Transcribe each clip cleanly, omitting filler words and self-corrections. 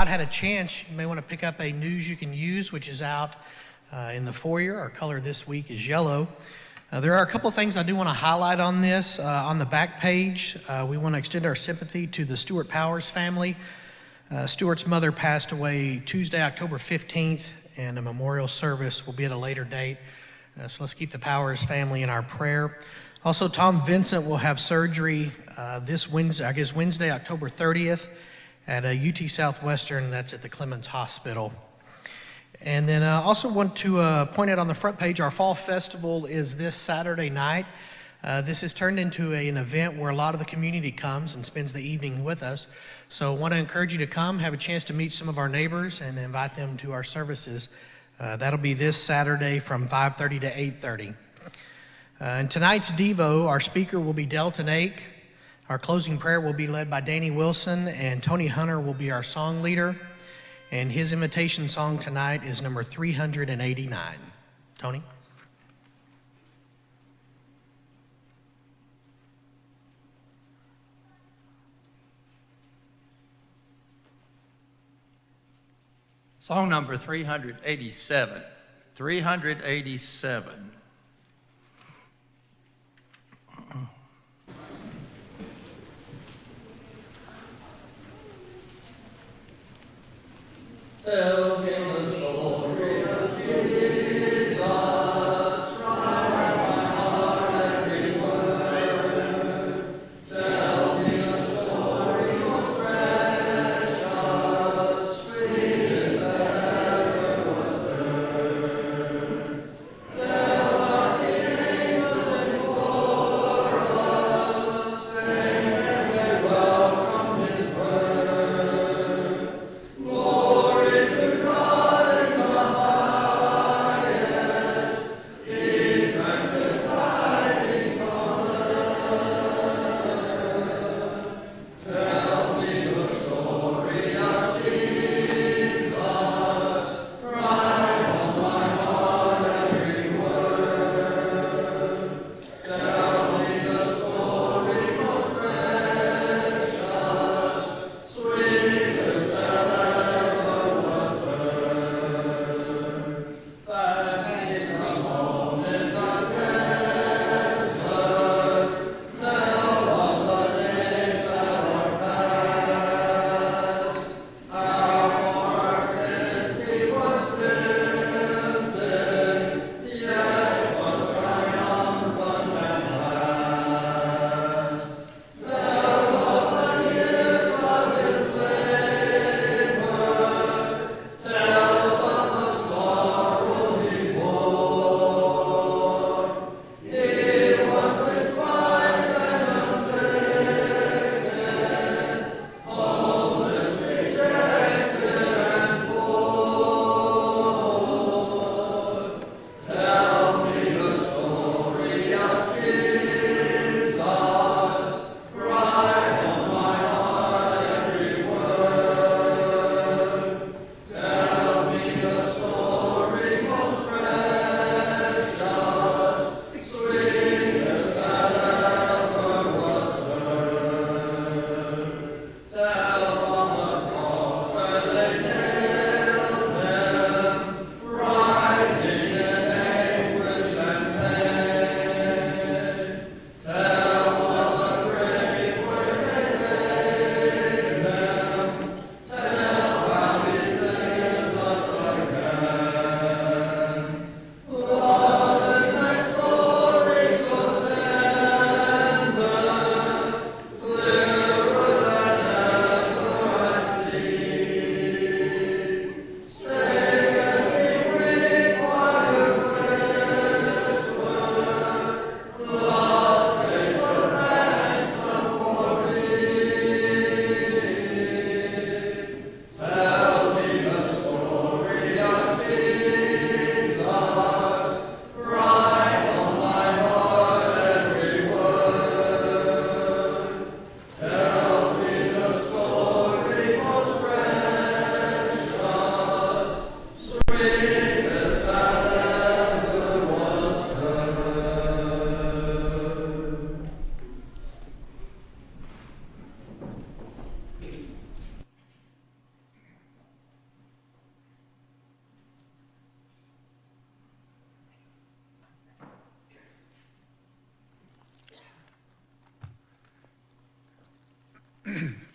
not had a chance, you may want to pick up a News You Can Use, which is out in the foyer. Our color this week is yellow. There are a couple things I do want to highlight on this. On the back page, we want to extend our sympathy to the Stuart Powers family. Stuart's mother passed away Tuesday, October 15th, and a memorial service will be at a later date. So let's keep the Powers family in our prayer. Also, Tom Vincent will have surgery this Wednesday, October 30th, at UT Southwestern. That's at the Clemens Hospital. And then I also want to point out on the front page, our fall festival is this Saturday night. This has turned into an event where a lot of the community comes and spends the evening with us. So I want to encourage you to come, have a chance to meet some of our neighbors, and invite them to our services. That'll be this Saturday from 5:30 to 8:30. In tonight's Devo, our speaker will be Delton Ake. Our closing prayer will be led by Danny Wilson, and Tony Hunter will be our song leader. And his invitation song tonight is number 389. Tony? Song number 387. 387. Tell him the story of Jesus, write my heart every word. Tell me a story most precious, sweetest ever was heard. Tell our angels in chorus, sing as they welcome His word. Glory to God.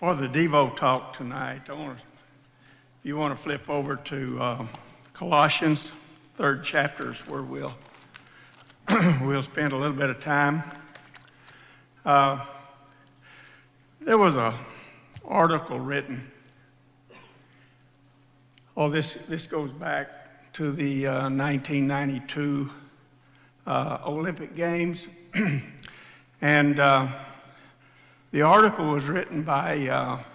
For the Devo talk tonight, if you want to flip over to Colossians, 3rd chapter is where we'll spend a little bit of time. There was an article written. This goes back to the 1992 Olympic Games, and the article was written by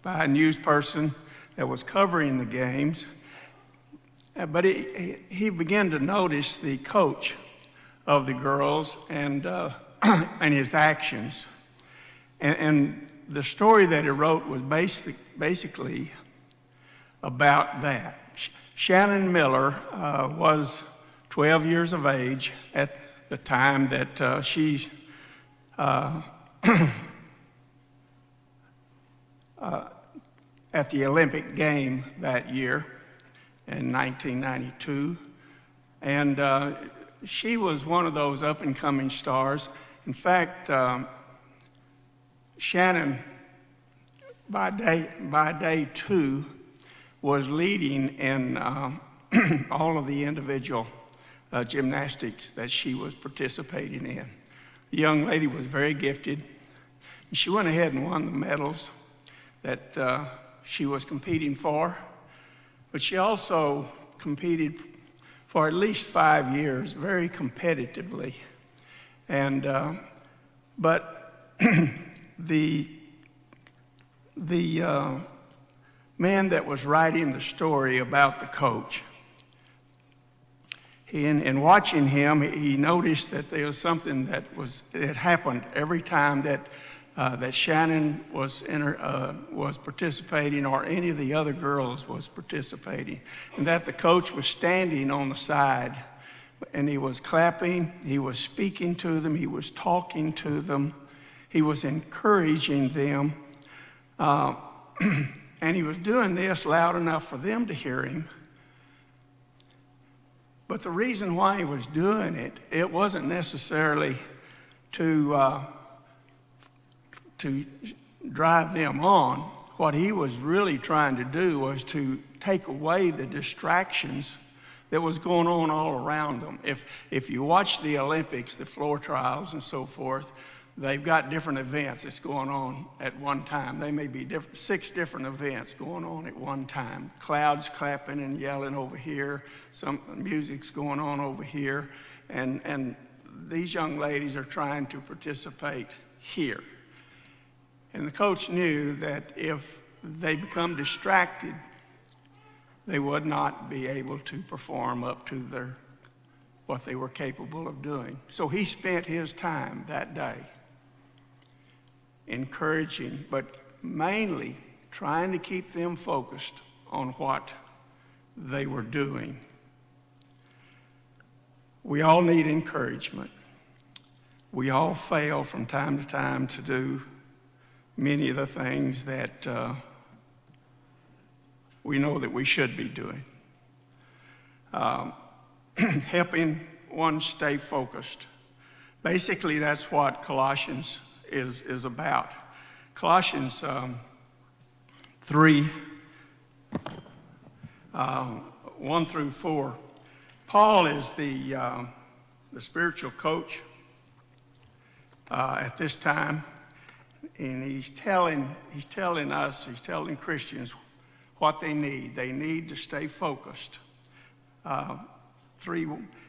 a news person that was covering the games, but he began to notice the coach of the girls and his actions, and the story that he wrote was basically about that. Shannon Miller was 12 years of age at the time that she at the Olympic game that year in 1992. And she was one of those up-and-coming stars. In fact, Shannon, by day two, was leading in all of the individual gymnastics that she was participating in. The young lady was very gifted. She went ahead and won the medals that she was competing for, but she also competed for at least 5 years very competitively. And but the man that was writing the story about the coach, in watching him, he noticed that there was something that happened every time that Shannon was participating, or any of the other girls was participating, and that the coach was standing on the side, and he was clapping, he was speaking to them, he was talking to them, he was encouraging them, and he was doing this loud enough for them to hear him. But the reason why he was doing it, it wasn't necessarily to drive them on. What he was really trying to do was to take away the distractions that was going on all around them. If you watch the Olympics, the floor trials and so forth, they've got different events that's going on at one time. They may be 6 different events going on at one time. Clouds clapping and yelling over here, some music's going on over here, and these young ladies are trying to participate here. And the coach knew that if they become distracted, they would not be able to perform up to what they were capable of doing. So he spent his time that day encouraging, but mainly trying to keep them focused on what they were doing. We all need encouragement. We all fail from time to time to do many of the things that we know that we should be doing. Helping one stay focused. Basically, that's what Colossians is about. Colossians 3, 1 through 4. Paul is the spiritual coach at this time, and he's telling Christians what they need. They need to stay focused. 3,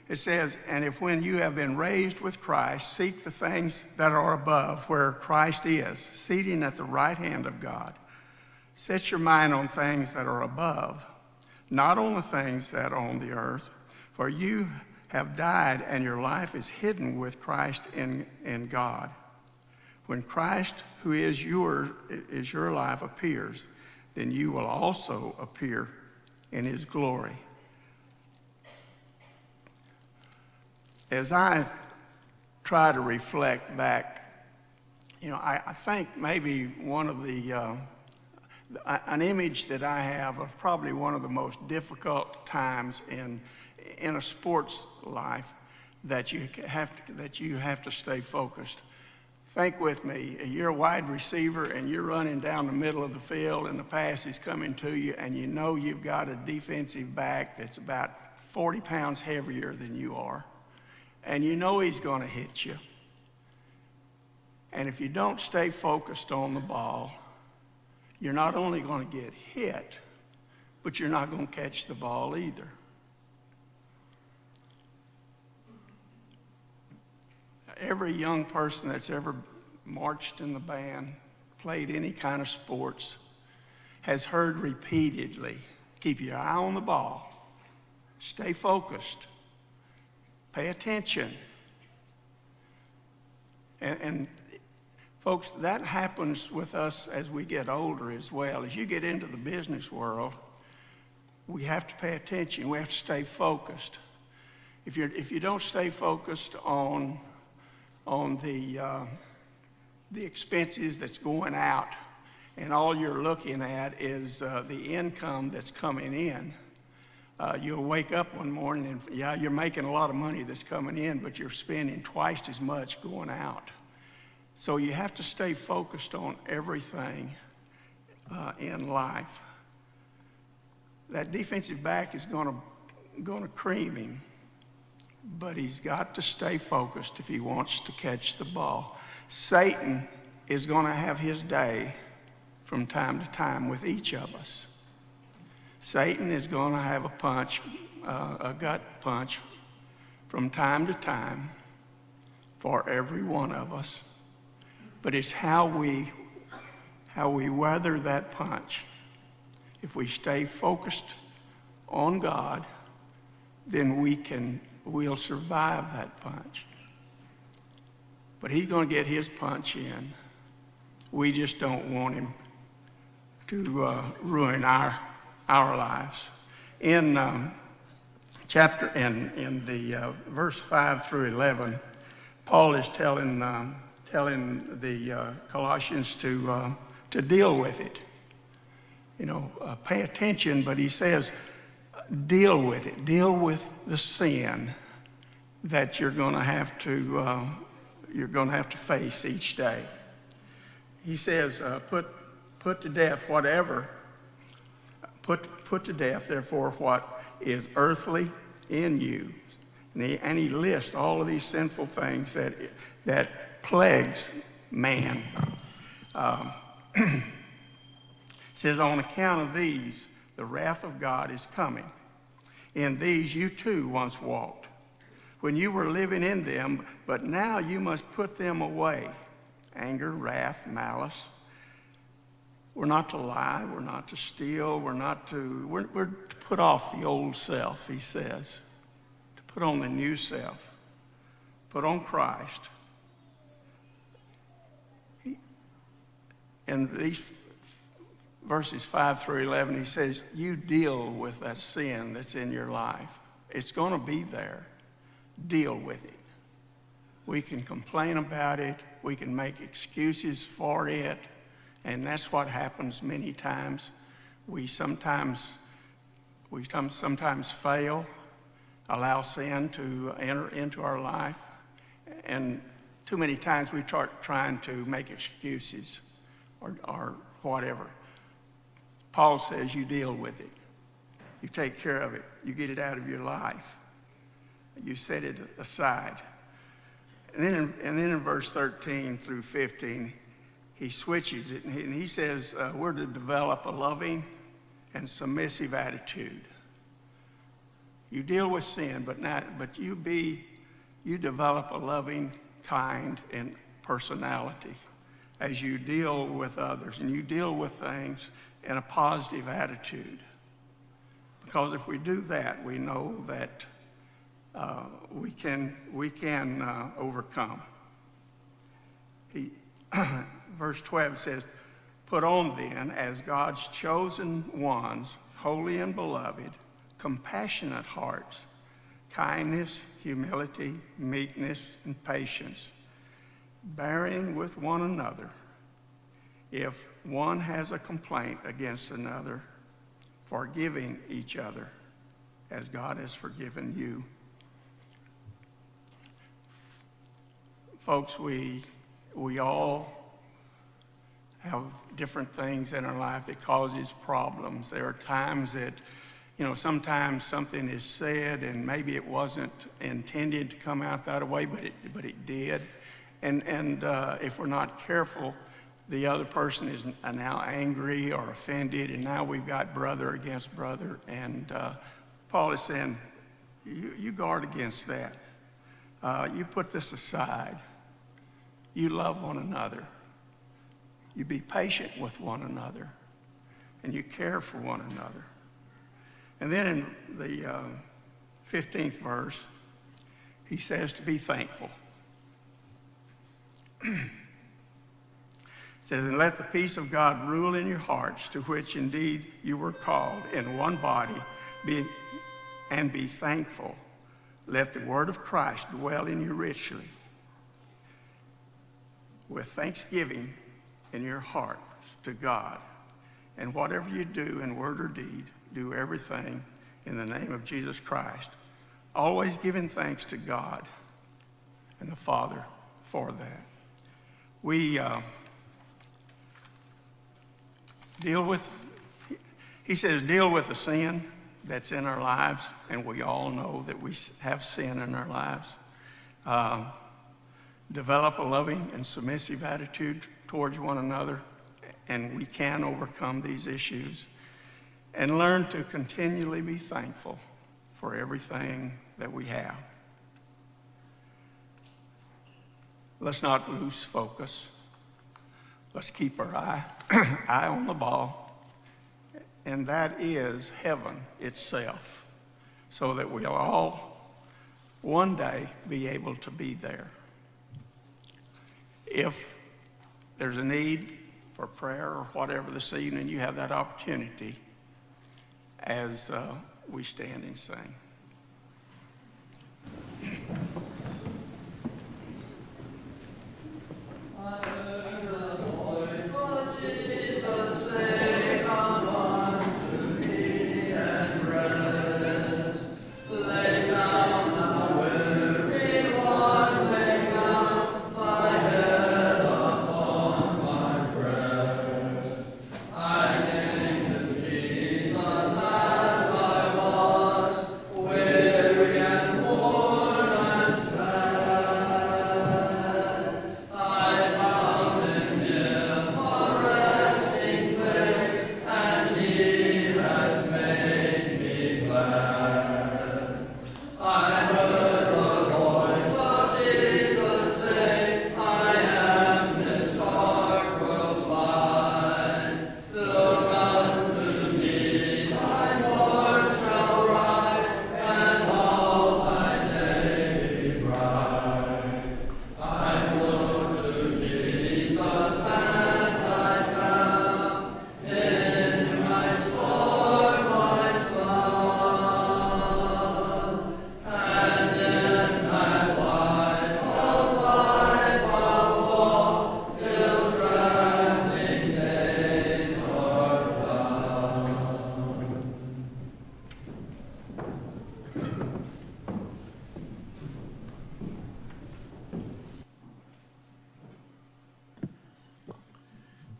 it says, and if when you have been raised with Christ, seek the things that are above, where Christ is, seating at the right hand of God. Set your mind on things that are above, not on the things that are on the earth, for you have died and your life is hidden with Christ in God. When Christ, who is your life, appears, then you will also appear in his glory. As I try to reflect back, I think maybe one of an image that I have of probably one of the most difficult times in a sports life that you have to stay focused. Think with me, you're a wide receiver and you're running down the middle of the field and the pass is coming to you and you know you've got a defensive back that's about 40 pounds heavier than you are. And you know he's going to hit you. And if you don't stay focused on the ball, you're not only going to get hit, but you're not going to catch the ball either. Every young person that's ever marched in the band, played any kind of sports, has heard repeatedly, keep your eye on the ball, stay focused, pay attention. And folks, that happens with us as we get older as well. As you get into the business world, we have to pay attention. We have to stay focused. If you don't stay focused on the expenses that's going out, and all you're looking at is the income that's coming in, you'll wake up one morning and, yeah, you're making a lot of money that's coming in, but you're spending twice as much going out. So you have to stay focused on everything in life. That defensive back is going to cream him, but he's got to stay focused if he wants to catch the ball. Satan is going to have his day from time to time with each of us. Satan is going to have a gut punch from time to time for every one of us. But it's how we weather that punch. If we stay focused on God, then we'll survive that punch. But he's going to get his punch in. We just don't want him to ruin our lives. In verse 5 through 11, Paul is telling the Colossians to deal with it. Pay attention, but he says, deal with it. Deal with the sin that you're going to have to face each day. He says, put to death whatever. Put to death, therefore, what is earthly in you. And he lists all of these sinful things that plagues man. It says, on account of these, the wrath of God is coming. In these you too once walked, when you were living in them, but now you must put them away. Anger, wrath, malice. We're not to lie, we're not to steal, we're to put off the old self, he says. To put on the new self. Put on Christ. In these verses 5 through 11, he says, you deal with that sin that's in your life. It's going to be there. Deal with it. We can complain about it. We can make excuses for it. And that's what happens many times. We sometimes fail, allow sin to enter into our life. And too many times we start trying to make excuses or whatever. Paul says you deal with it. You take care of it. You get it out of your life. You set it aside. And then in verse 13 through 15, he switches it, and he says we're to develop a loving and submissive attitude. You deal with sin, but you develop a loving, kind, and personality as you deal with others, and you deal with things in a positive attitude. Because if we do that, we know that we can overcome. Verse 12 says, put on then, as God's chosen ones, holy and beloved, compassionate hearts, kindness, humility, meekness, and patience, bearing with one another. If one has a complaint against another, forgiving each other, as God has forgiven you. Folks, we We all have different things in our life that causes problems. There are times that, sometimes something is said and maybe it wasn't intended to come out that way, but it did. And if we're not careful, the other person is now angry or offended, and now we've got brother against brother. And Paul is saying, you guard against that. You put this aside. You love one another. You be patient with one another. And you care for one another. And then in the 15th verse, he says to be thankful. It says, and let the peace of God rule in your hearts, to which indeed you were called in one body, and be thankful. Let the word of Christ dwell in you richly, with thanksgiving in your hearts to God. And whatever you do in word or deed, do everything in the name of Jesus Christ, always giving thanks to God and the Father for that. We he says, deal with the sin that's in our lives, and we all know that we have sin in our lives. Develop a loving and submissive attitude towards one another, and we can overcome these issues. And learn to continually be thankful for everything that we have. Let's not lose focus. Let's keep our eye on the ball, and that is heaven itself, so that we'll all one day be able to be there. If there's a need for prayer or whatever this evening, you have that opportunity as we stand and sing.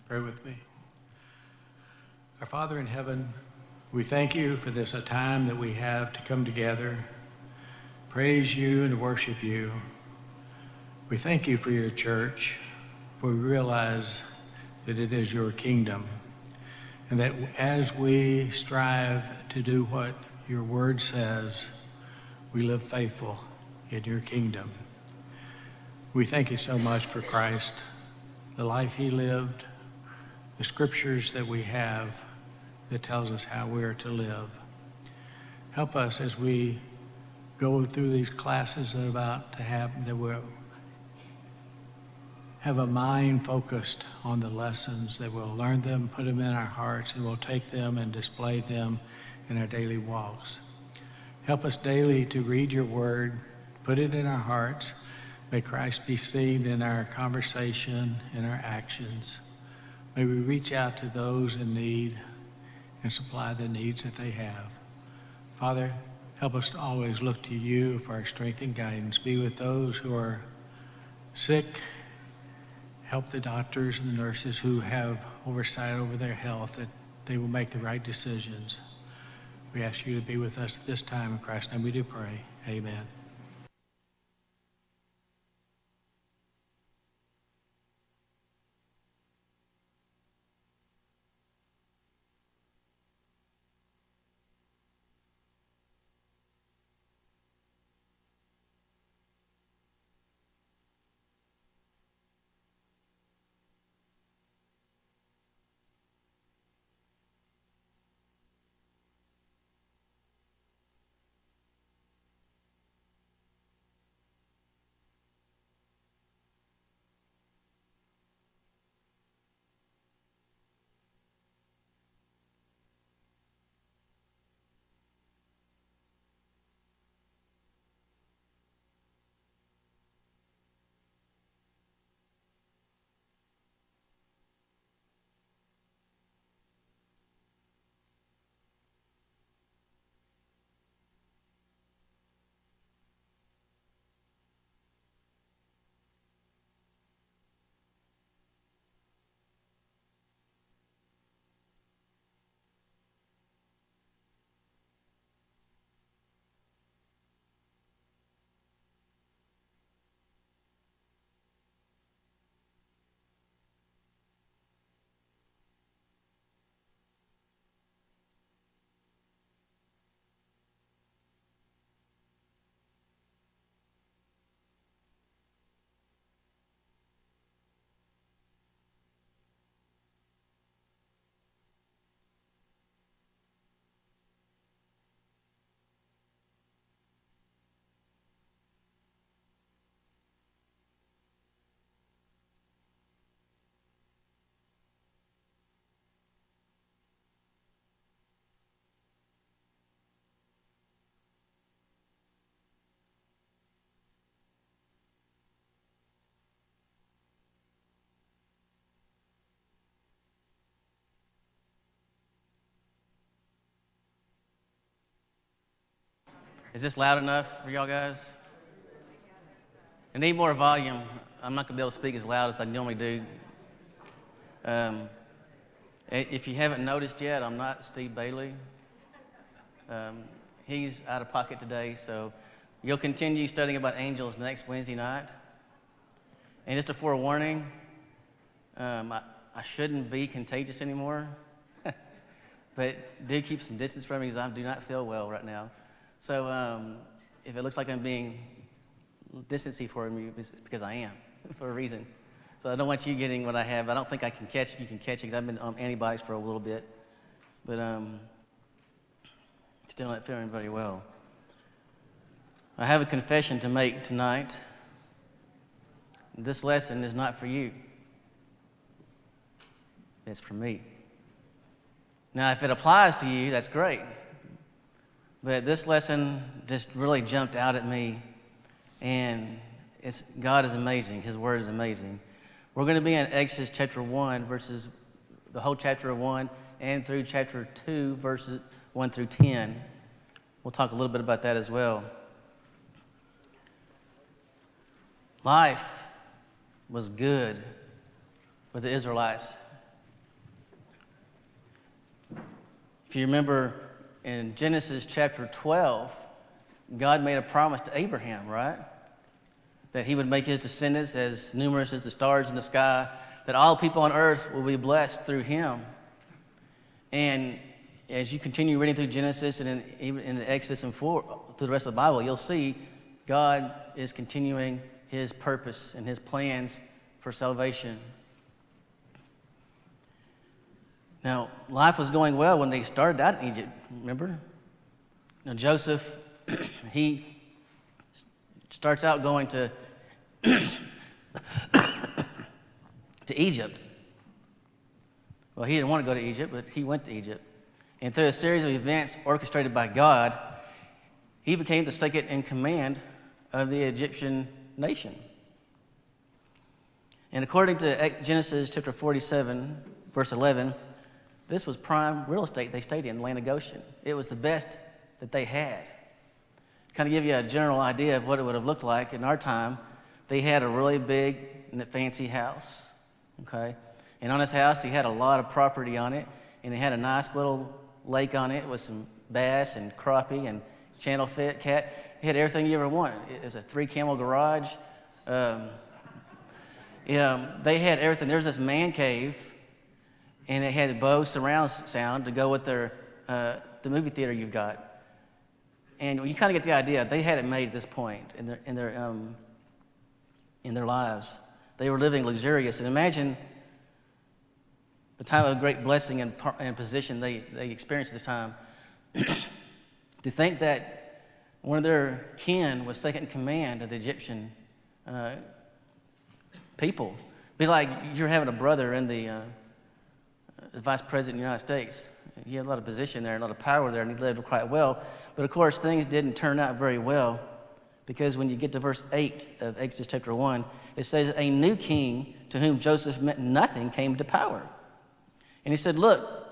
Pray with me. Our Father in heaven, we thank you for this a time that we have to come together, praise you and worship you. We thank you for your church, for we realize that it is your kingdom, and that as we strive to do what your word says, we live faithful in your kingdom. We thank you so much for Christ, the life he lived, the scriptures that we have that tells us how we are to live. Help us as we go through these classes that are about to happen, that we'll have a mind focused on the lessons, that we'll learn them, put them in our hearts, and we'll take them and display them in our daily walks. Help us daily to read your word, put it in our hearts. May Christ be seen in our conversation, in our actions. May we reach out to those in need and supply the needs that they have. Father, help us to always look to you for our strength and guidance. Be with those who are sick help the doctors and the nurses who have oversight over their health, that they will make the right decisions. We ask you to be with us at this time. In Christ's name we do pray. Amen. Is this loud enough for y'all guys? I need more volume. I'm not going to be able to speak as loud as I normally do. If you haven't noticed yet, I'm not Steve Bailey. He's out of pocket today, so you'll continue studying about angels next Wednesday night. And just a forewarning, I shouldn't be contagious anymore, but do keep some distance from me because I do not feel well right now. So if it looks like I'm being distancing from you, it's because I am, for a reason. So I don't want you getting what I have. I don't think I can catch it. You can catch it because I've been on antibiotics for a little bit. But still not feeling very well. I have a confession to make tonight. This lesson is not for you. It's for me. Now, if it applies to you, that's great. But this lesson just really jumped out at me, and God is amazing. His word is amazing. We're going to be in Exodus chapter 1, verses, the whole chapter 1, and through chapter 2, verses 1 through 10. We'll talk a little bit about that as well. Life was good for the Israelites. If you remember, in Genesis chapter 12, God made a promise to Abraham, right? That he would make his descendants as numerous as the stars in the sky, that all people on earth will be blessed through him. And as you continue reading through Genesis and even in Exodus and through the rest of the Bible, you'll see God is continuing his purpose and his plans for salvation. Now, life was going well when they started out in Egypt, remember? Now, Joseph, he starts out going to Egypt. Well, he didn't want to go to Egypt, but he went to Egypt. And through a series of events orchestrated by God, he became the second in command of the Egyptian nation. And according to Genesis chapter 47, verse 11, this was prime real estate they stayed in the land of Goshen. It was the best that they had. Kind of give you a general idea of what it would have looked like in our time. They had a really big and fancy house. okay? And on his house, he had a lot of property on it, and it had a nice little lake on it with some bass and crappie and channelfin cat. It had everything you ever wanted. It was a 3-camel garage. They had everything. There was this man cave, and it had Bose surround sound to go with the movie theater you've got. And you kind of get the idea. They had it made at this point in their lives. They were living luxurious. And imagine the time of great blessing and position they experienced at this time. To think that one of their kin was second in command of the Egyptian people. Be like you're having a brother in the vice president of the United States. He had a lot of position there, a lot of power there, and he lived quite well. But of course, things didn't turn out very well, because when you get to verse 8 of Exodus chapter 1, it says, a new king to whom Joseph meant nothing came to power. And he said, look,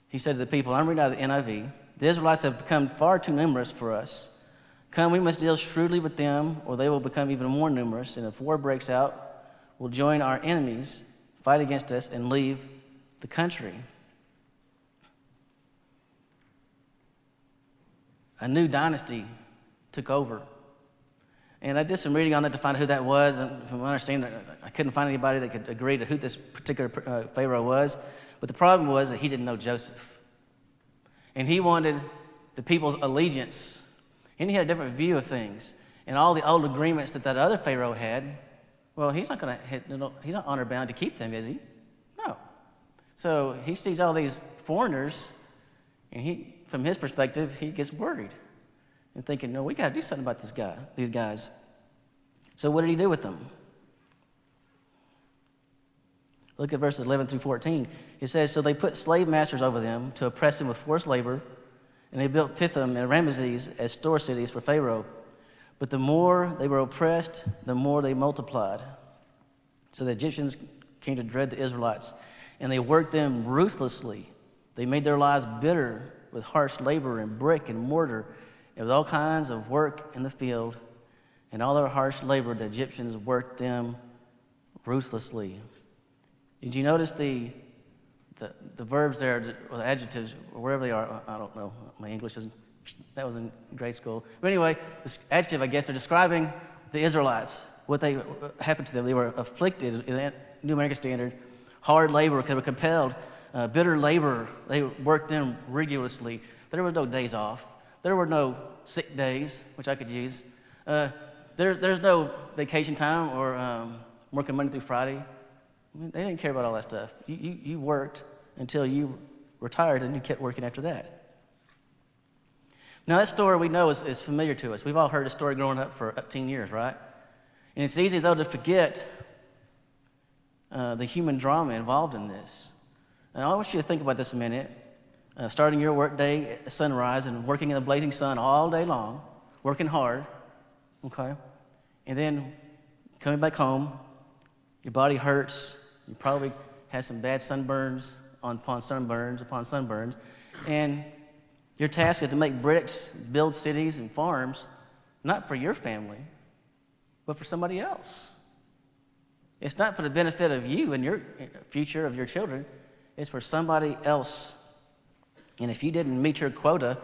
he said to the people, I'm reading out of the NIV, the Israelites have become far too numerous for us. Come, we must deal shrewdly with them, or they will become even more numerous, and if war breaks out, we'll join our enemies, fight against us, and leave the country. A new dynasty took over. And I did some reading on that to find out who that was, and from my understanding, I couldn't find anybody that could agree to who this particular Pharaoh was. But the problem was that he didn't know Joseph. And he wanted the people's allegiance. And he had a different view of things. And all the old agreements that other Pharaoh had, well, he's not honor bound to keep them, is he? No. So he sees all these foreigners, and from his perspective, he gets worried and thinking, no, we got to do something about these guys. So what did he do with them? Look at verses 11 through 14. It says, so they put slave masters over them to oppress them with forced labor, and they built Pithom and Ramesses as store cities for Pharaoh. But the more they were oppressed, the more they multiplied. So the Egyptians came to dread the Israelites, and they worked them ruthlessly. They made their lives bitter with harsh labor and brick and mortar, and with all kinds of work in the field. And all their harsh labor, the Egyptians worked them ruthlessly. Did you notice the verbs there, or the adjectives, or wherever they are? I don't know. My English isn't, that was in grade school. But anyway, this adjective, I guess, they're describing the Israelites, what happened to them. They were afflicted, in the New American Standard, hard labor, they were compelled, bitter labor. They worked them rigorously. There was no days off. There were no sick days, which I could use. There's no vacation time or working Monday through Friday. I mean, they didn't care about all that stuff. You worked until you retired, and you kept working after that. Now, that story we know is familiar to us. We've all heard the story growing up for 18 years, right? And it's easy, though, to forget the human drama involved in this. And I want you to think about this a minute. Starting your work day at sunrise and working in the blazing sun all day long, working hard, okay? And then coming back home, your body hurts. You probably had some bad sunburns upon sunburns. And your task is to make bricks, build cities and farms, not for your family, but for somebody else. It's not for the benefit of you and your future of your children. It's for somebody else. And if you didn't meet your quota,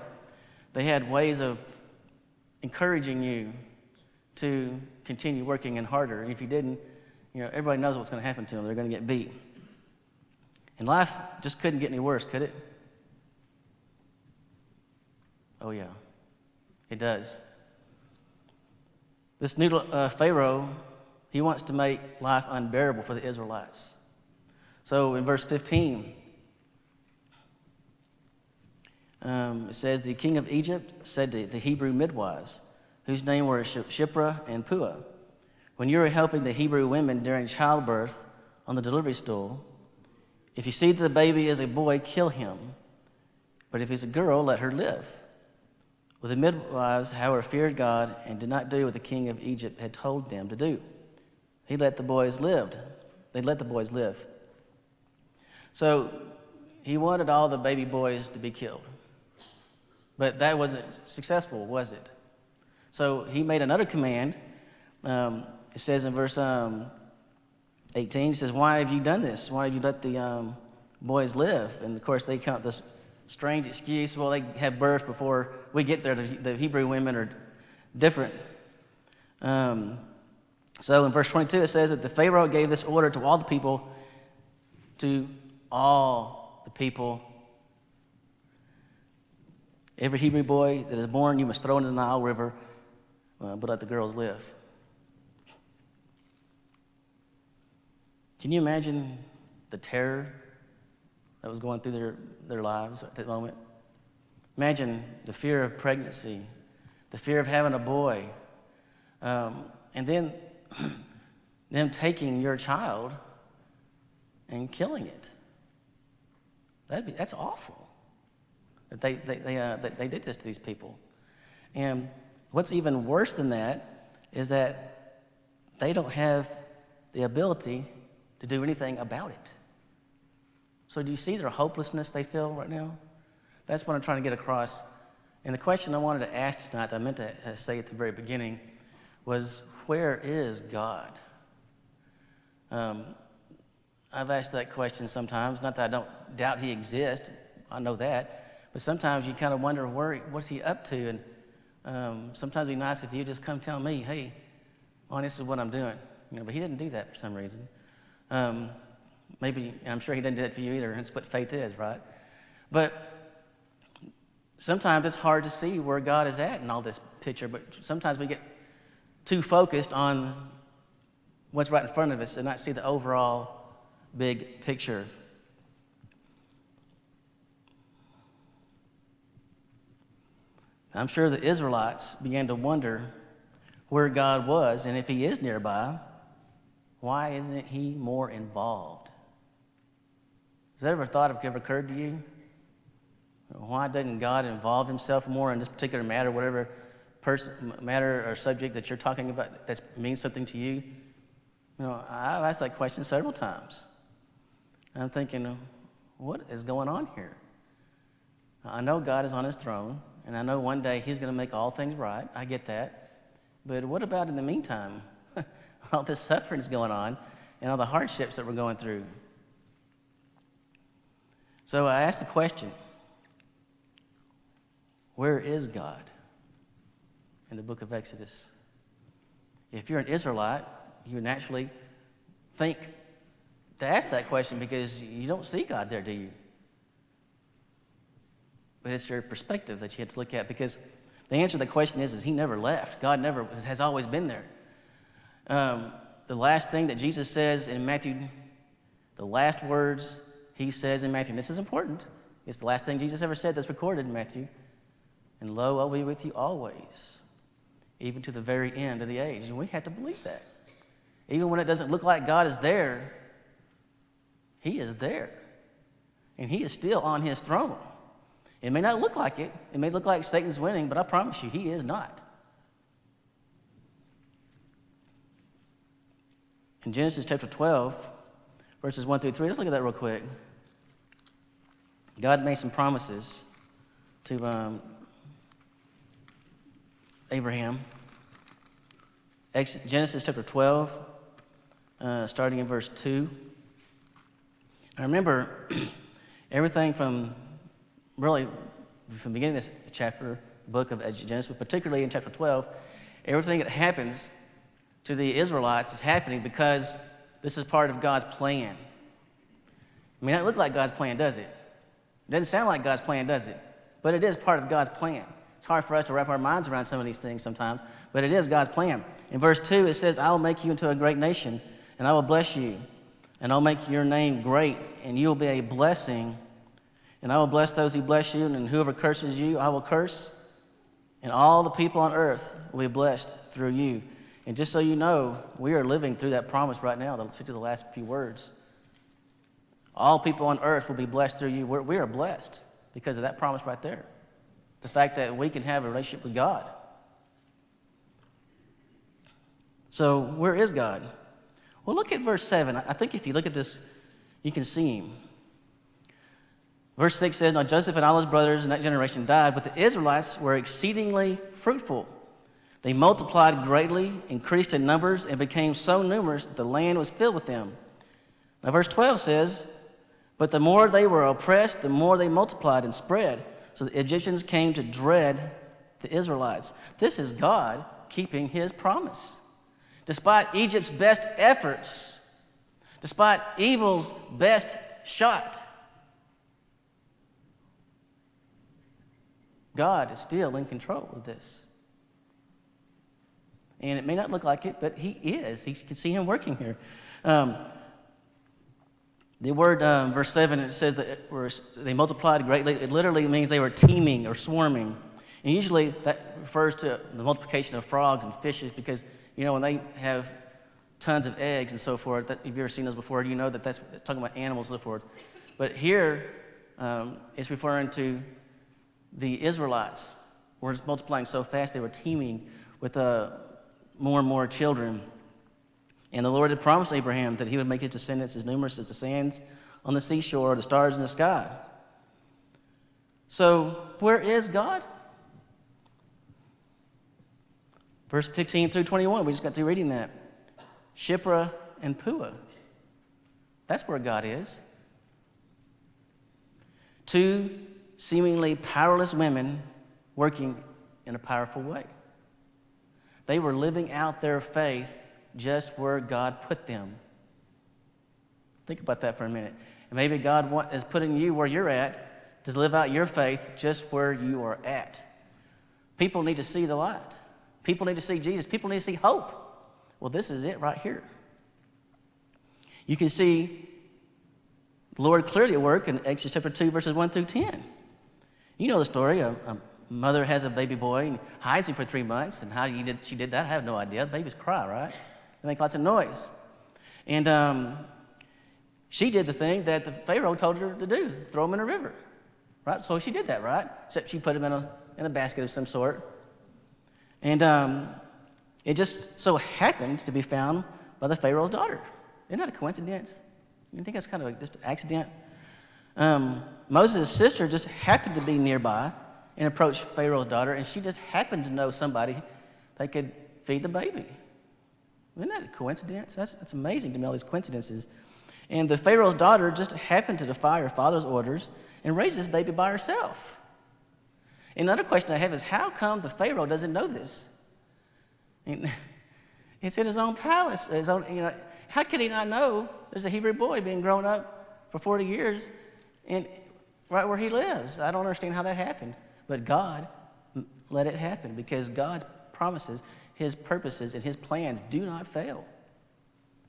they had ways of encouraging you to continue working and harder. And if you didn't, everybody knows what's going to happen to them. They're going to get beat. And life just couldn't get any worse, could it? Oh, yeah, it does. This new Pharaoh, he wants to make life unbearable for the Israelites. So in verse 15, it says, the king of Egypt said to the Hebrew midwives, whose name were Shiphrah and Puah, when you are helping the Hebrew women during childbirth on the delivery stool, if you see that the baby is a boy, kill him. But if he's a girl, let her live. Well, the midwives, however, feared God and did not do what the king of Egypt had told them to do. They let the boys live. So he wanted all the baby boys to be killed. But that wasn't successful, was it? So he made another command. It says in verse 18, he says, why have you done this? Why have you let the boys live? And of course, they come up with this strange excuse. Well, they have birth before we get there. The Hebrew women are different. So in verse 22, it says that the Pharaoh gave this order to all the people, Every Hebrew boy that is born, you must throw into the Nile River, but let the girls live. Can you imagine the terror that was going through their lives at that moment? Imagine the fear of pregnancy, the fear of having a boy, and then them taking your child and killing it. That's awful. That they did this to these people. And what's even worse than that is that they don't have the ability to do anything about it. So do you see their hopelessness they feel right now? That's what I'm trying to get across. And the question I wanted to ask tonight, that I meant to say at the very beginning, was, where is God? I've asked that question sometimes. Not that I don't doubt he exists. I know that. But sometimes you kind of wonder, what's he up to? And sometimes it'd be nice if you just come tell me, hey, this is what I'm doing. But he didn't do that for some reason. Maybe, and I'm sure he didn't do it for you either. And it's what faith is, right? But sometimes it's hard to see where God is at in all this picture. But sometimes we get too focused on what's right in front of us and not see the overall big picture. I'm sure the Israelites began to wonder where God was, and if he is nearby, why isn't he more involved? Has that ever occurred to you? Why doesn't God involve himself more in this particular matter, whatever matter or subject that you're talking about that means something to you? I've asked that question several times. I'm thinking, what is going on here? I know God is on his throne, and I know one day he's going to make all things right. I get that. But what about in the meantime? All this suffering is going on, and all the hardships that we're going through. So I asked the question, where is God in the book of Exodus? If you're an Israelite, you naturally think to ask that question because you don't see God there, do you? But it's your perspective that you have to look at, because the answer to the question is he never left. God has always been there. The last thing that Jesus says in Matthew, the last words he says in Matthew, and this is important, it's the last thing Jesus ever said that's recorded in Matthew. And lo, I'll be with you always, even to the very end of the age. And we have to believe that. Even when it doesn't look like God is there, he is there. And he is still on his throne. It may not look like it. It may look like Satan's winning, but I promise you, he is not. In Genesis chapter 12, verses 1 through 3, let's look at that real quick. God made some promises to Abraham. Genesis chapter 12, starting in verse 2. I remember everything from the beginning of this chapter, book of Genesis, but particularly in chapter 12, everything that happens to the Israelites is happening because this is part of God's plan. It may not look like God's plan, does it? It doesn't sound like God's plan, does it? But it is part of God's plan. It's hard for us to wrap our minds around some of these things sometimes, but it is God's plan. In verse 2, it says, I will make you into a great nation, and I will bless you, and I'll make your name great, and you will be a blessing. And I will bless those who bless you, and whoever curses you, I will curse. And all the people on earth will be blessed through you. And just so you know, we are living through that promise right now, the last few words. All people on earth will be blessed through you. We are blessed because of that promise right there. The fact that we can have a relationship with God. So where is God? Well, look at verse 7. I think if you look at this, you can see him. Verse 6 says, Now Joseph and all his brothers in that generation died, but the Israelites were exceedingly fruitful. They multiplied greatly, increased in numbers, and became so numerous that the land was filled with them. Now, verse 12 says, "But the more they were oppressed, the more they multiplied and spread. So the Egyptians came to dread the Israelites." This is God keeping his promise. Despite Egypt's best efforts, despite evil's best shot, God is still in control of this. And it may not look like it, but he is. You can see him working here. The word, verse 7, it says that they multiplied greatly. It literally means they were teeming or swarming. And usually that refers to the multiplication of frogs and fishes because, when they have tons of eggs and so forth, if you've ever seen those before, you know that that's talking about animals and so forth. But here, it's referring to the Israelites were multiplying so fast they were teeming with more and more children. And the Lord had promised Abraham that he would make his descendants as numerous as the sands on the seashore or the stars in the sky. So, where is God? Verse 15 through 21, we just got through reading that. Shiphrah and Puah. That's where God is. Two seemingly powerless women working in a powerful way. They were living out their faith just where God put them. Think about that for a minute. And maybe God is putting you where you're at to live out your faith just where you are at. People need to see the light. People need to see Jesus. People need to see hope. Well, this is it right here. You can see the Lord clearly at work in Exodus chapter 2, verses 1 through 10. You know the story. A mother has a baby boy and hides him for 3 months. And how she did that, I have no idea. The babies cry, right? They make lots of noise. And she did the thing that the Pharaoh told her to do, throw him in a river. Right? So she did that, right? Except she put him in a basket of some sort. And it just so happened to be found by the Pharaoh's daughter. Isn't that a coincidence? You think that's kind of just an accident? Moses' sister just happened to be nearby and approached Pharaoh's daughter, and she just happened to know somebody that could feed the baby. Isn't that a coincidence? That's amazing to me, all these coincidences. And the Pharaoh's daughter just happened to defy her father's orders and raise this baby by herself. And another question I have is, how come the Pharaoh doesn't know this? It's in his own palace. How could he not know there's a Hebrew boy being grown up for 40 years right where he lives? I don't understand how that happened. But God let it happen because God's promises, his purposes, and his plans do not fail.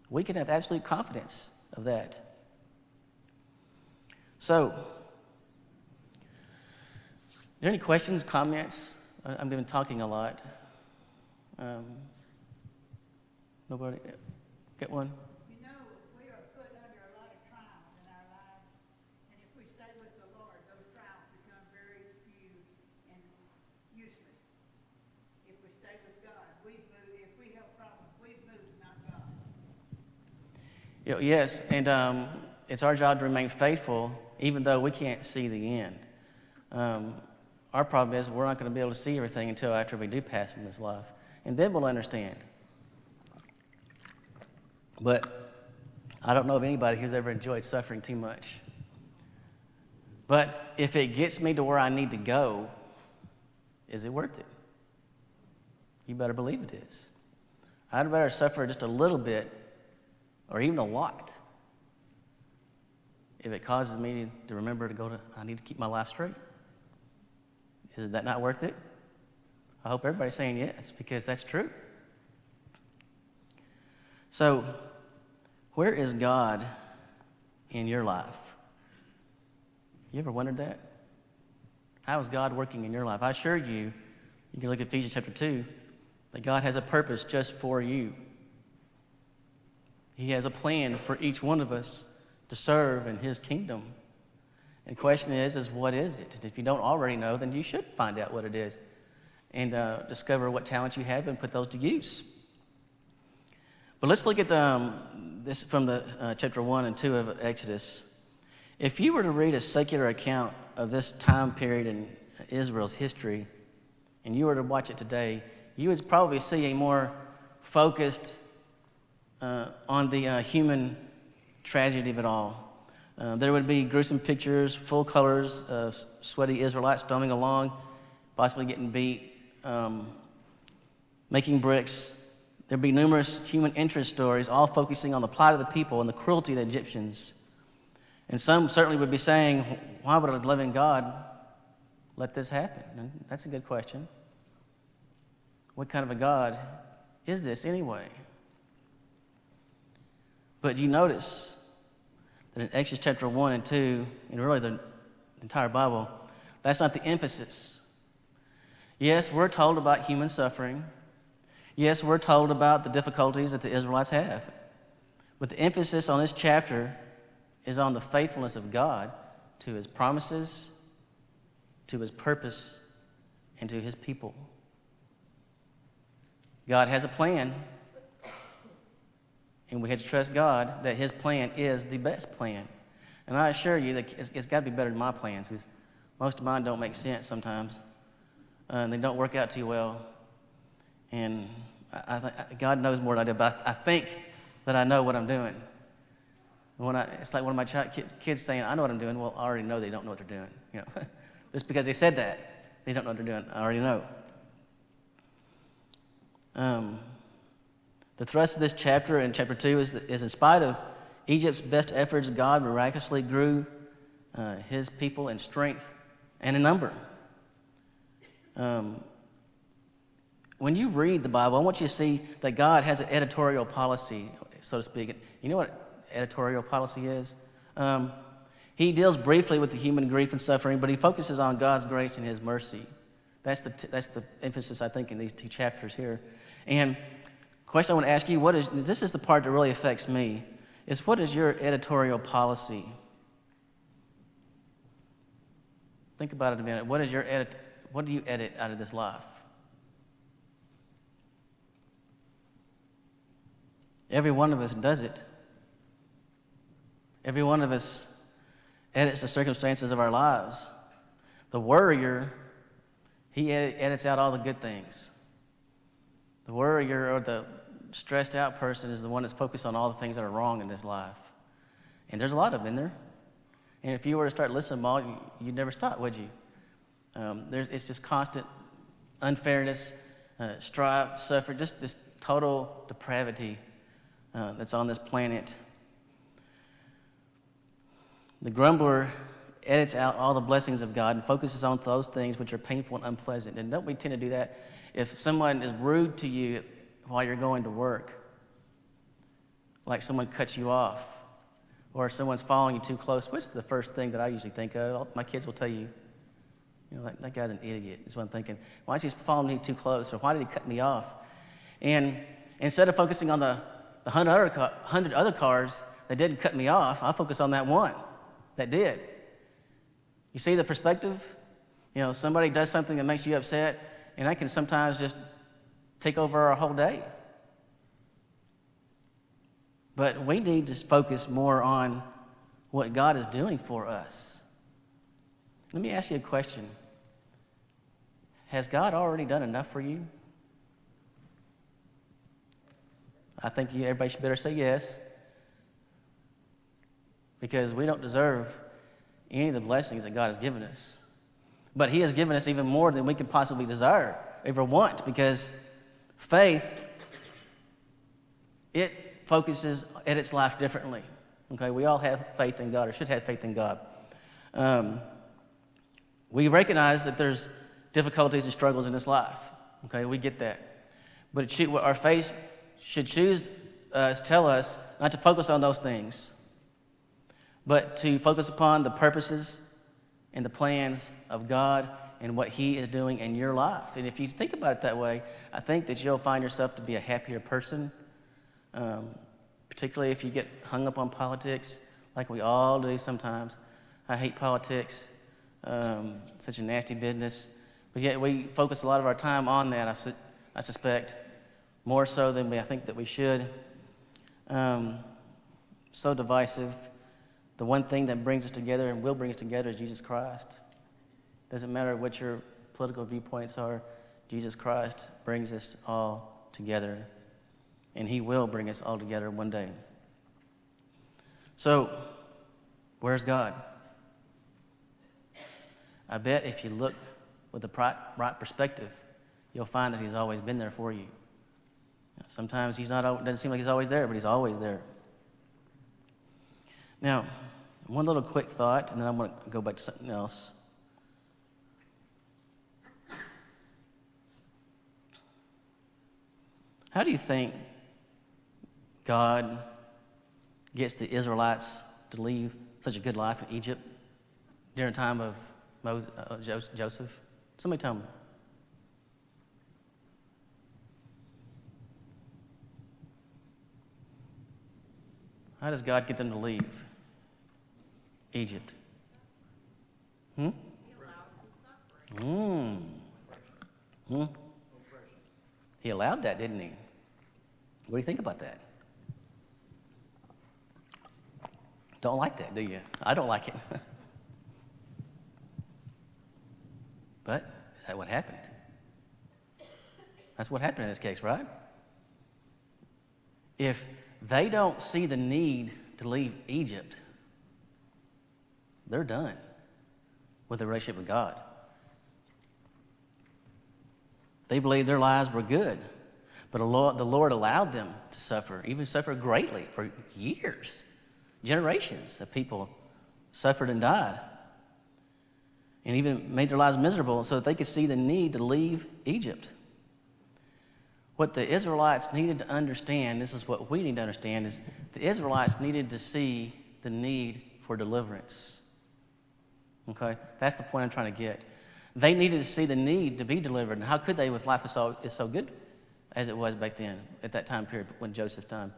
We can have absolute confidence of that. So, are there any questions, comments? I've been talking a lot. Nobody? Get one? We are put under a lot of trials in our lives, and if we stay with the Lord, those trials become very few and useless. If we stay with God, we move. If we have problems, we move, not God. Yes, and it's our job to remain faithful, even though we can't see the end. Our problem is we're not going to be able to see everything until after we do pass from this life, and then we'll understand. But I don't know of anybody who's ever enjoyed suffering too much. But if it gets me to where I need to go, is it worth it? You better believe it is. I'd rather suffer just a little bit or even a lot if it causes me to remember I need to keep my life straight. Is that not worth it? I hope everybody's saying yes, because that's true. So, where is God in your life? You ever wondered that? How is God working in your life? I assure you, you can look at Ephesians chapter 2, that God has a purpose just for you. He has a plan for each one of us to serve in his kingdom. And the question is what is it? And if you don't already know, then you should find out what it is and discover what talents you have and put those to use. But let's look at this from the chapter 1 and 2 of Exodus. If you were to read a secular account of this time period in Israel's history, and you were to watch it today, you would probably see a more focused on the human tragedy of it all. There would be gruesome pictures, full colors of sweaty Israelites stumbling along, possibly getting beat, making bricks. There'd be numerous human interest stories, all focusing on the plight of the people and the cruelty of the Egyptians. And some certainly would be saying, why would a loving God let this happen? And that's a good question. What kind of a God is this anyway? But you notice that in Exodus chapter 1 and 2, and really the entire Bible, that's not the emphasis. Yes, we're told about human suffering. Yes, we're told about the difficulties that the Israelites have. But the emphasis on this chapter is on the faithfulness of God to his promises, to his purpose, and to his people. God has a plan, and we have to trust God that his plan is the best plan. And I assure you that it's got to be better than my plans, because most of mine don't make sense sometimes, and they don't work out too well. And God knows more than I do, but I think that I know what I'm doing. It's like one of my kids saying, I know what I'm doing. Well, I already know they don't know what they're doing. You know, just because they said that, they don't know what they're doing. I already know. The thrust of this chapter in chapter 2 is in spite of Egypt's best efforts, God miraculously grew his people in strength and in number. When you read the Bible, I want you to see that God has an editorial policy, so to speak. You know what editorial policy is? He deals briefly with the human grief and suffering, but he focuses on God's grace and his mercy. That's the emphasis, I think, in these two chapters here. And question I want to ask you, this is the part that really affects me, is what is your editorial policy? Think about it a minute. What do you edit out of this life? Every one of us does it. Every one of us edits the circumstances of our lives. The worrier, he edits out all the good things. The worrier or the stressed out person is the one that's focused on all the things that are wrong in this life. And there's a lot of them in there. And if you were to start listing them all, you'd never stop, would you? It's just constant unfairness, strife, suffering, just this total depravity that's on this planet. The grumbler edits out all the blessings of God and focuses on those things which are painful and unpleasant. And don't we tend to do that? If someone is rude to you while you're going to work, like someone cuts you off, or someone's following you too close, what's the first thing that I usually think of? My kids will tell you, that guy's an idiot, is what I'm thinking. Why is he following me too close, or why did he cut me off? And instead of focusing on the 100 other cars that didn't cut me off, I focus on that one that did. You see the perspective? Somebody does something that makes you upset, and that can sometimes just take over our whole day. But we need to focus more on what God is doing for us. Let me ask you a question. Has God already done enough for you? I think everybody should better say yes, because we don't deserve any of the blessings that God has given us. But he has given us even more than we could possibly desire, ever want, because faith, it focuses at its life differently. Okay, we all have faith in God, or should have faith in God. We recognize that there's difficulties and struggles in this life. Okay, we get that. But our faith should tell us not to focus on those things, but to focus upon the purposes and the plans of God and what he is doing in your life. And if you think about it that way, I think that you'll find yourself to be a happier person, particularly if you get hung up on politics, like we all do sometimes. I hate politics, such a nasty business. But yet we focus a lot of our time on that, I suspect, more so than I think that we should. So divisive. The one thing that brings us together and will bring us together is Jesus Christ. Doesn't matter what your political viewpoints are, Jesus Christ brings us all together. And he will bring us all together one day. So, where's God? I bet if you look with the right perspective, you'll find that he's always been there for you. Sometimes doesn't seem like he's always there, but he's always there. Now, one little quick thought, and then I'm going to go back to something else. How do you think God gets the Israelites to leave such a good life in Egypt during the time of Joseph? Somebody tell me. How does God get them to leave Egypt? Hmm? He allowed that, didn't he? What do you think about that? Don't like that, do you? I don't like it. But is that what happened? That's what happened in this case, right? If they don't see the need to leave Egypt, they're done with their relationship with God. They believed their lives were good, but the Lord allowed them to suffer, even suffer greatly for years. Generations of people suffered and died, and even made their lives miserable so that they could see the need to leave Egypt. What the Israelites needed to understand, this is what we need to understand, is the Israelites needed to see the need for deliverance. Okay? That's the point I'm trying to get. They needed to see the need to be delivered. And how could they if life is so good as it was back then, at that time period, when Joseph's time?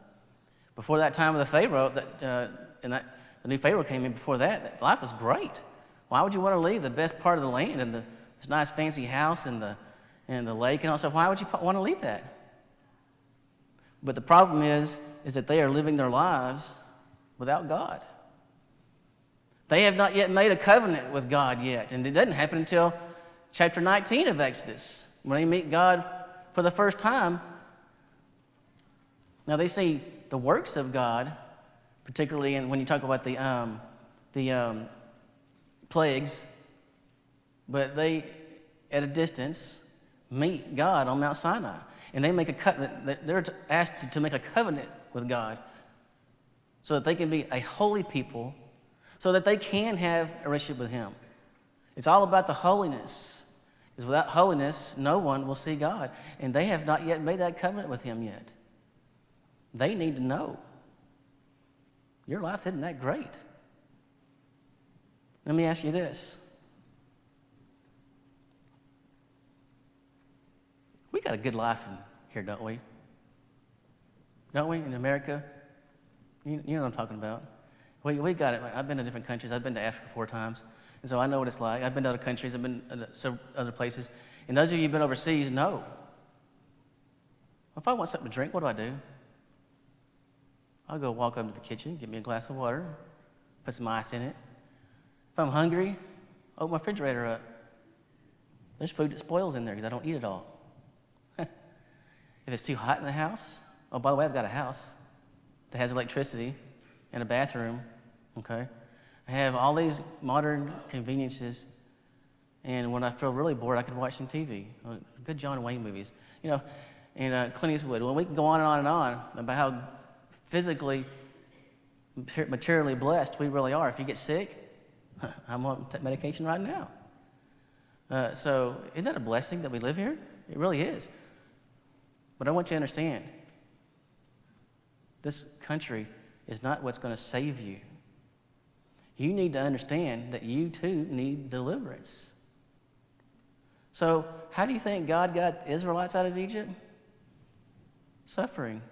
Before that time of the Pharaoh, the new Pharaoh came in before that life was great. Why would you want to leave the best part of the land and this nice fancy house and the lake and all stuff? Why would you want to leave that? But the problem is that they are living their lives without God. They have not yet made a covenant with God yet, and it doesn't happen until chapter 19 of Exodus, when they meet God for the first time. Now they see the works of God, particularly when you talk about the plagues, but they, at a distance, meet God on Mount Sinai, and they make a covenant. They're asked to make a covenant with God, so that they can be a holy people, so that they can have a relationship with Him. It's all about the holiness, because without holiness, no one will see God, and they have not yet made that covenant with Him yet. They need to know, your life isn't that great. Let me ask you this. We got a good life in here, don't we? Don't we, in America? You know what I'm talking about. We got it. I've been to different countries. I've been to Africa 4 times, and so I know what it's like. I've been to other countries. I've been to several other places. And those of you who've been overseas know. If I want something to drink, what do? I'll go walk up to the kitchen, get me a glass of water, put some ice in it. If I'm hungry, open my refrigerator up. There's food that spoils in there because I don't eat it all. If it's too hot in the house, oh, by the way, I've got a house that has electricity and a bathroom, okay? I have all these modern conveniences, and when I feel really bored, I can watch some TV, good John Wayne movies, and Clint Eastwood. Well, we can go on and on about how physically, materially blessed we really are. If you get sick, I'm on medication right now. So isn't that a blessing that we live here? It really is. But I want you to understand, this country is not what's going to save you. You need to understand that you too need deliverance. So how do you think God got the Israelites out of Egypt? Suffering.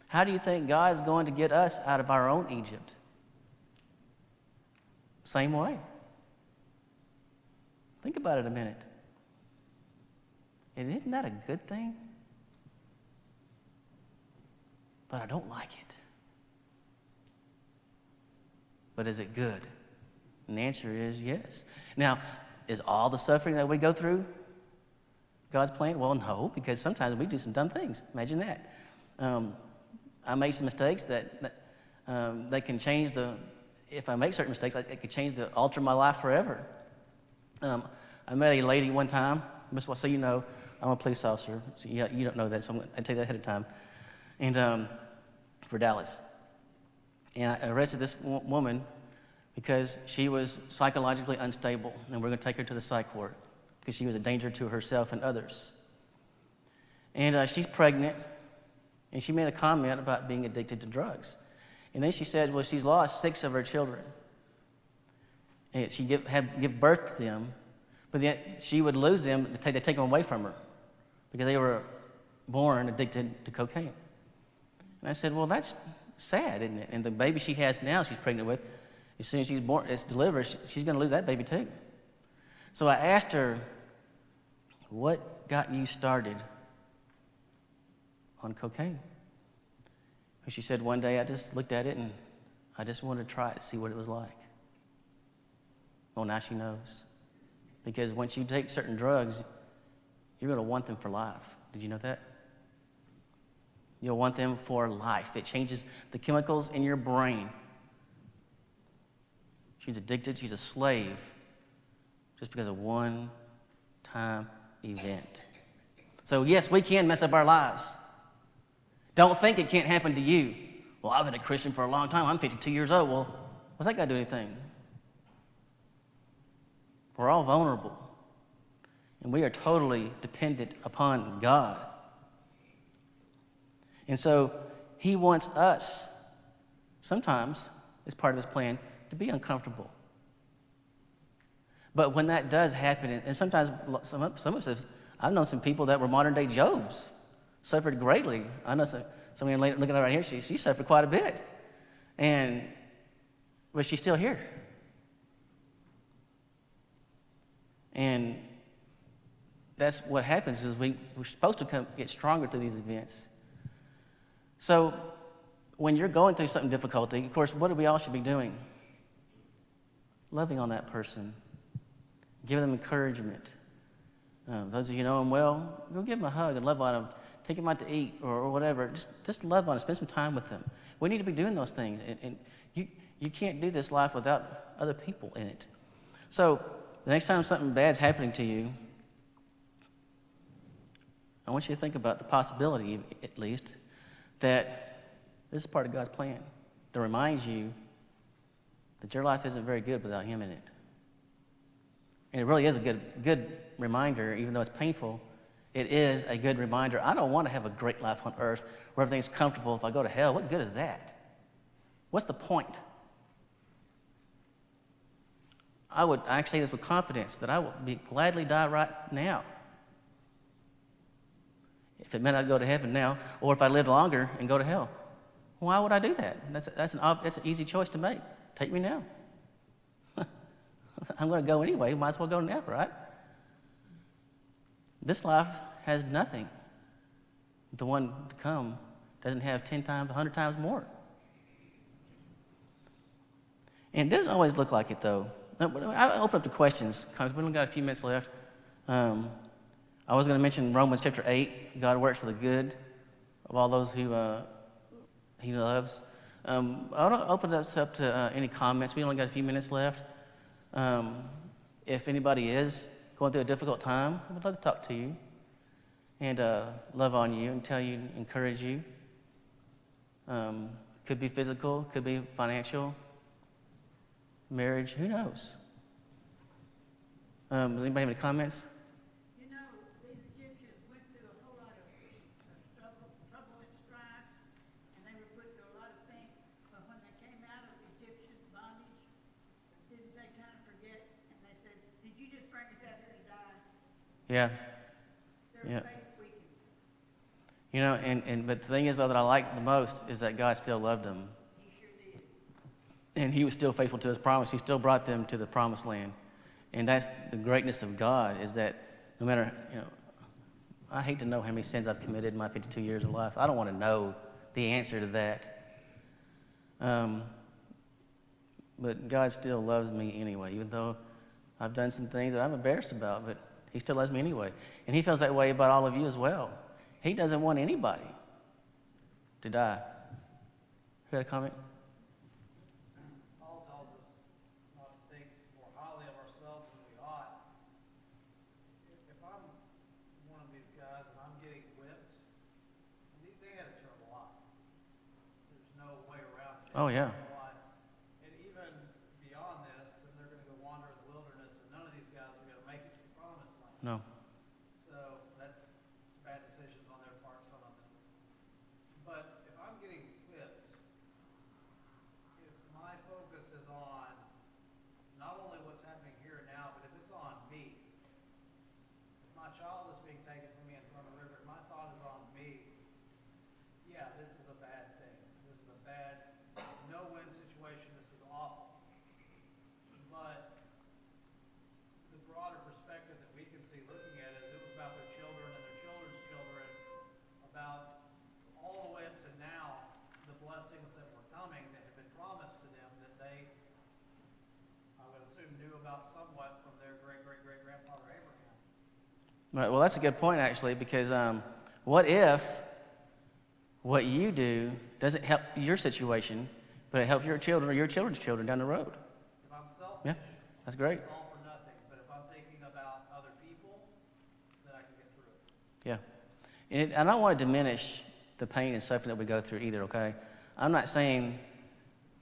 How do you think God is going to get us out of our own Egypt? Same way. Think about it a minute. And isn't that a good thing? But I don't like it. But is it good? And the answer is yes. Now, is all the suffering that we go through God's plan? Well, no, because sometimes we do some dumb things. Imagine that. I made some mistakes that they can change if I make certain mistakes, it could alter my life forever. I met a lady one time, so you know, I'm a police officer, so you don't know that, so I tell you that ahead of time, and for Dallas. And I arrested this woman because she was psychologically unstable, and we're going to take her to the psych ward because she was a danger to herself and others. And she's pregnant, and she made a comment about being addicted to drugs. And then she said, well, she's lost 6 of her children. And she give birth to them, but then she would lose them, they take them away from her because they were born addicted to cocaine. And I said, well, that's sad, isn't it? And the baby she has now, she's pregnant with, as soon as she's born, it's delivered, she's going to lose that baby too. So I asked her, what got you started on cocaine? And she said, one day I just looked at it and I just wanted to try it to see what it was like. Well, now she knows. Because once you take certain drugs, you're going to want them for life. Did you know that? You'll want them for life. It changes the chemicals in your brain. She's addicted, she's a slave, just because of one time event. So yes, we can mess up our lives. Don't think it can't happen to you. Well, I've been a Christian for a long time. I'm 52 years old. Well, what's that got to do anything? We're all vulnerable. And we are totally dependent upon God. And so he wants us, sometimes, as part of his plan, to be uncomfortable. But when that does happen, and sometimes some of us, I've known some people that were modern day Jobs, suffered greatly. I know somebody looking right here, she suffered quite a bit. But she's still here. And that's what happens is we're supposed to get stronger through these events. So when you're going through something difficulty, of course, what we all should be doing? Loving on that person. Giving them encouragement. Those of you who know them well, go give them a hug and love on them. Take them out to eat or whatever. Just love on them. Spend some time with them. We need to be doing those things. And you can't do this life without other people in it. So the next time something bad's happening to you, I want you to think about the possibility, at least, that this is part of God's plan to remind you that your life isn't very good without him in it. And it really is a good reminder, even though it's painful. It is a good reminder. I don't want to have a great life on earth where everything's comfortable. If I go to hell, what good is that? What's the point? I say this with confidence that I will gladly die right now. If it meant I'd go to heaven now, or if I lived longer and go to hell. Why would I do that? That's an easy choice to make. Take me now. I'm going to go anyway. Might as well go now, right? This life has nothing. The one to come doesn't have 10 times, 100 times more. And it doesn't always look like it, though. I'll open up to questions, because we only got a few minutes left. I was going to mention Romans chapter 8. God works for the good of all those who he loves. I'll open this up to any comments. We only got a few minutes left. If anybody is going through a difficult time, I would love to talk to you and love on you and tell you, encourage you. Could be physical, could be financial, marriage, who knows? Does anybody have any comments? You know, these Egyptians went through a whole lot of trouble and strife, and they were put through a lot of things. But when they came out of Egyptian bondage, didn't they kind of forget? And they said, "Did you just bring us out here to die?" Yeah. Their Yeah. faith weakened. You know, but the thing is, though, that I like the most is that God still loved them. He sure did. And he was still faithful to his promise. He still brought them to the promised land. And that's the greatness of God, is that no matter, I hate to know how many sins I've committed in my 52 years of life. I don't want to know the answer to that. But God still loves me anyway, even though I've done some things that I'm embarrassed about, but he still loves me anyway. And he feels that way about all of you as well. He doesn't want anybody to die. Who had a comment? guys and I'm getting whipped, they had a terrible life. There's no way around it. Oh, yeah. And even beyond this, then they're going to go wander in the wilderness, and none of these guys are going to make it to the promised land. No. So that's bad decisions on their part, some of them. But if I'm getting whipped, if my focus is on not only what's happening here and now, but if it's on me, if my child is being taken from me in front of the river, if my thought is on me, yeah, this is a bad thing. This is a bad, no-win situation. This is awful. But the broader perspective that we can see looking at it is it was about their children and their children's children, about all the way up to now, the blessings that were coming that have been promised to them that they, I would assume, knew about somewhat from their great-great-great-grandfather Abraham. Right, well, that's a good point, actually, because what if what you do doesn't help your situation, but it helps your children or your children's children down the road? If I'm selfish, Yeah, that's great. it's all for nothing. But if I'm thinking about other people, then I can get through it. Yeah. And I don't want to diminish the pain and suffering that we go through either, okay? I'm not saying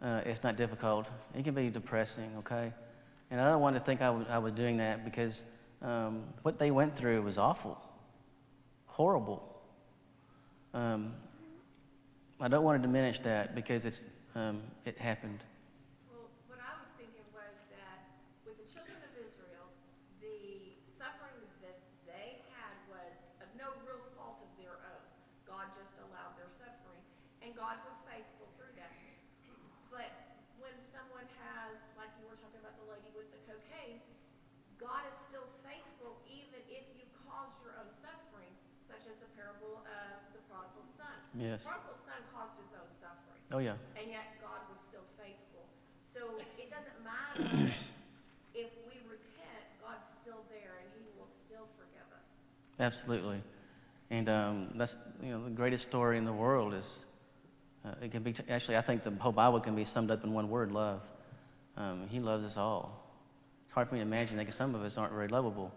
it's not difficult. It can be depressing, okay? And I don't want to think I was doing that because what they went through was awful, horrible. I don't want to diminish that because it happened. Well, what I was thinking was that with the children of Israel, the suffering that they had was of no real fault of their own. God just allowed their suffering, and God was faithful through that. But when someone has, like you were talking about the lady with the cocaine, God is still faithful even if you cause your own suffering, such as the parable of the prodigal son. Yes. The prodigal son caused his own suffering. Oh, yeah. And yet God was still faithful. So it doesn't matter if we repent, God's still there and he will still forgive us. Absolutely. And that's, the greatest story in the world is, it can be, actually, I think the whole Bible can be summed up in one word, love. He loves us all. It's hard for me to imagine that because some of us aren't very lovable,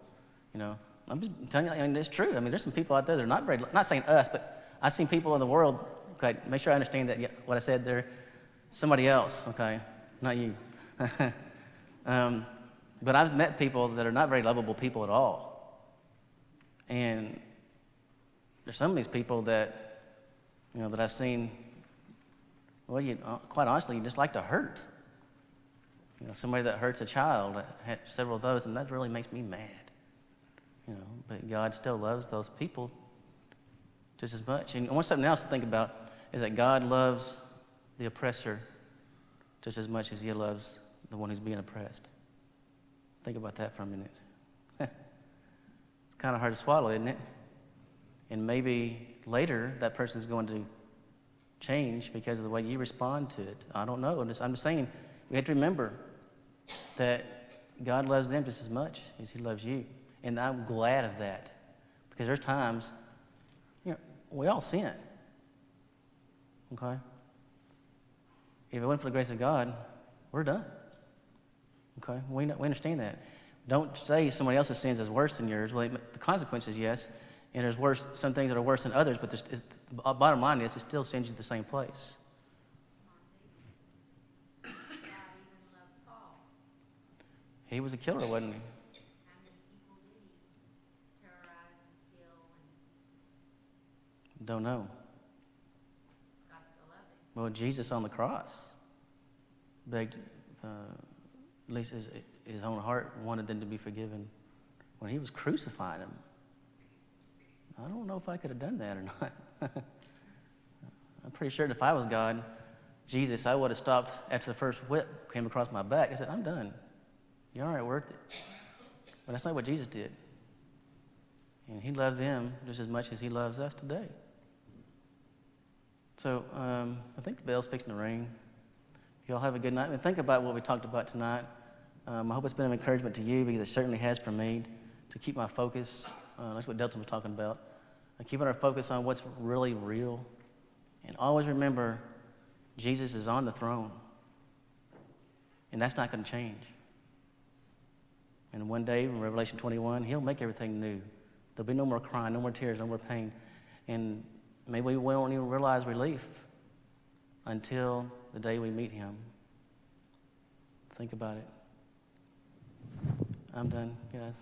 I'm just telling you, it's true. there's some people out there that are not very, not saying us, but I've seen people in the world, okay, make sure I understand that what I said there, somebody else, okay, not you. But I've met people that are not very lovable people at all. And there's some of these people that, that I've seen, well, quite honestly, you just like to hurt. Somebody that hurts a child, I had several of those, and that really makes me mad. But God still loves those people just as much. And I want something else to think about is that God loves the oppressor just as much as he loves the one who's being oppressed. Think about that for a minute. It's kind of hard to swallow, isn't it? And maybe later that person's going to change because of the way you respond to it. I don't know. I'm just saying, we have to remember that God loves them just as much as he loves you. And I'm glad of that. Because there's times, we all sin. Okay? If it wasn't for the grace of God, we're done. Okay? We understand that. Don't say somebody else's sins is worse than yours. Well, the consequences, yes. And there's some things that are worse than others, but the bottom line is it still sends you to the same place. God even loved Paul. He was a killer, wasn't he? How many people did he terrorize and kill? And Don't know. God still loved him. Well, Jesus on the cross begged, at least his own heart wanted them to be forgiven when he was crucifying them. I don't know if I could have done that or not. I'm pretty sure if I was God, Jesus, I would have stopped after the first whip came across my back. I said, I'm done. You're all right, worth it. But that's not what Jesus did. And he loved them just as much as he loves us today. So I think the bell's fixing to ring. You all have a good night. And think about what we talked about tonight. I hope it's been an encouragement to you because it certainly has for me to keep my focus. That's what Delton was talking about. Keeping our focus on what's really real. And always remember, Jesus is on the throne. And that's not going to change. And one day, in Revelation 21, he'll make everything new. There'll be no more crying, no more tears, no more pain. And maybe we won't even realize relief until the day we meet him. Think about it. I'm done, guys.